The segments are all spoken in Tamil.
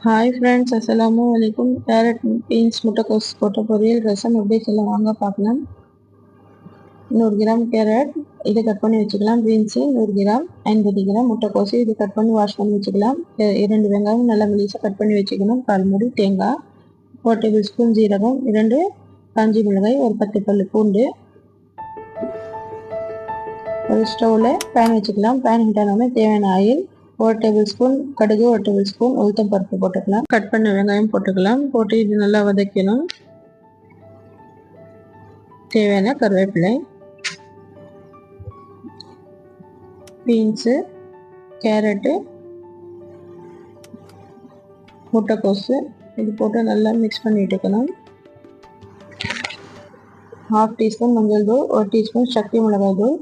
ஹாய் ஃப்ரெண்ட்ஸ், அஸ்ஸலாமு அலைக்கும். கேரட் பீன்ஸ் முட்டைக்கோஸ் போட்ட பொரியல் ரசம் எப்படி செய்யலாம் வாங்க பார்க்கலாம். 100 கிராம் கேரட் இதை கட் பண்ணி வச்சுக்கலாம். பீன்ஸு 100 கிராம், 50 கிராம் முட்டைக்கோசு இது கட் பண்ணி வாஷ் பண்ணி வச்சுக்கலாம். 2 வெங்காயம் நல்லா மெலிசாக கட் பண்ணி வச்சுக்கணும். 1/4 மூடி தேங்காய், 1 டேபிள் ஸ்பூன் ஜீரகம், 2 காஞ்சி மிளகாய், ஒரு 10 பல்லு பூண்டு. ஒரு ஸ்டவ்வில் பேன் வச்சுக்கலாம். பேன் ஹீட் ஆனோடனே தேவையான ஆயில், 1 டேபிள் ஸ்பூன் கடுகு, 1 டேபிள் ஸ்பூன் உளுத்தம் பருப்பு போட்டுக்கலாம். கட் பண்ண வெங்காயம் போட்டுக்கலாம். போட்டு இது நல்லா வதக்கணும். தேவையான கருவேப்பிலை, பீன்ஸு, கேரட்டு, முட்டைக்கோசு இது போட்டு நல்லா மிக்ஸ் பண்ணிட்டுக்கணும். 1/2 டீஸ்பூன் மஞ்சள் தூள், 1 டீஸ்பூன் சக்தி மிளகாய் தூள்,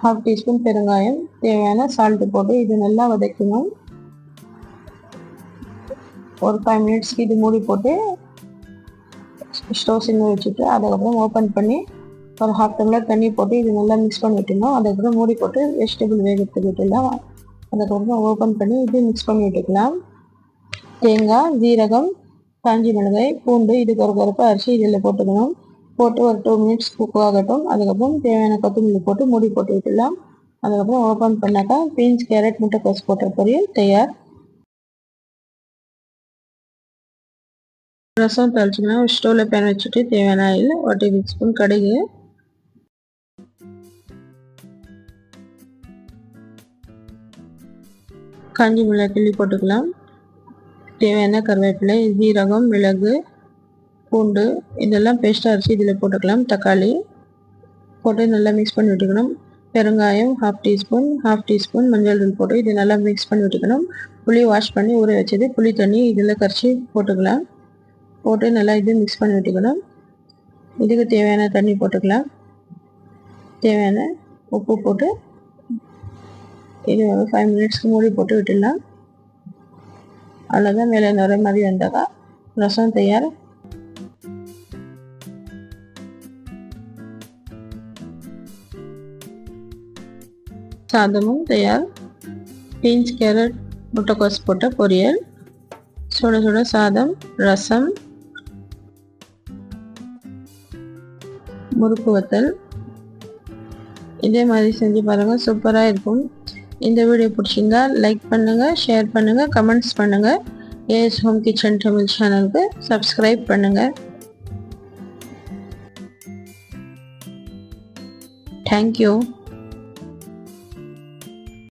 1/2 டீஸ்பூன் பெருங்காயம், தேவையான சால்ட்டு போட்டு இது நல்லா வதக்கணும். ஒரு 5 மினிட்ஸ்க்கு இது மூடி போட்டு ஸ்டவ் சிம்மில் வச்சுட்டு அதுக்கப்புறம் ஓப்பன் பண்ணி ஒரு 1/2 டம்ளர் தண்ணி போட்டு இது நல்லா மிக்ஸ் பண்ணி விட்டுணும். அதுக்கப்புறம் மூடி போட்டு வெஜிடபிள் வேகத்துக்கு விட்டுலாம். அதுக்கப்புறம் ஓப்பன் பண்ணி இது மிக்ஸ் பண்ணி விட்டுக்கலாம். தேங்காய், ஜீரகம், காஞ்சி மிளகாய், பூண்டு இது கொரப்பு அரிசி இதில் போட்டுக்கணும். போட்டு ஒரு 2 மினிட்ஸ் குக் ஆகட்டும். அதுக்கப்புறம் தேவையான கொத்தமல்லி போட்டு மூடி போட்டு விட்டுலாம். அதுக்கப்புறம் ஓப்பன் பண்ணாக்கா பீன்ஸ், கேரட், முட்டைக்கோஸ் போட்ட பொரியல் தயார். ரசம் தாளிச்சிக்கலாம். ஒரு ஸ்டவ்வில் பேன் வச்சுட்டு தேவையான ஆயில், 1 டேபிள் ஸ்பூன் கடுகு, காஞ்சி மிளகாய் கிள்ளி போட்டுக்கலாம். தேவையான கருவேப்பிலை, ஜீரகம், மிளகு, பூண்டு இதெல்லாம் பேஸ்ட்டாக அரைச்சி இதில் போட்டுக்கலாம். தக்காளி போட்டு நல்லா மிக்ஸ் பண்ணி விட்டுக்கணும். பெருங்காயம் 1/2 டீஸ்பூன் மஞ்சள் தூள் போட்டு இது நல்லா மிக்ஸ் பண்ணி விட்டுக்கணும். புளி வாஷ் பண்ணி ஊற வச்சது புளி தண்ணி இதில் கரைச்சி போட்டுக்கலாம். போட்டு நல்லா இது மிக்ஸ் பண்ணி விட்டுக்கணும். இதுக்கு தேவையான தண்ணி போட்டுக்கலாம். தேவையான உப்பு போட்டு இது ஒரு 5 மினிட்ஸ்க்கு மூடி போட்டு விட்டுடலாம். அவ்வளோதான், மேலே நுரை மாதிரி வந்தாக்கா ரசம் தயார். சாதமும் தயார். பீன்ஸ், கேரட், முட்டைக்கோஸ் போட்ட பொரியல், சுட சுட சாதம், ரசம், முறுக்கு வத்தல் இதே மாதிரி செஞ்சு பாருங்கள், சூப்பராக இருக்கும். இந்த வீடியோ பிடிச்சிருந்தா லைக் பண்ணுங்கள், ஷேர் பண்ணுங்கள், கமெண்ட்ஸ் பண்ணுங்கள். ஏஎஸ் ஹோம் கிச்சன் தமிழ் சேனலுக்கு சப்ஸ்கிரைப் பண்ணுங்கள். தேங்க்யூ.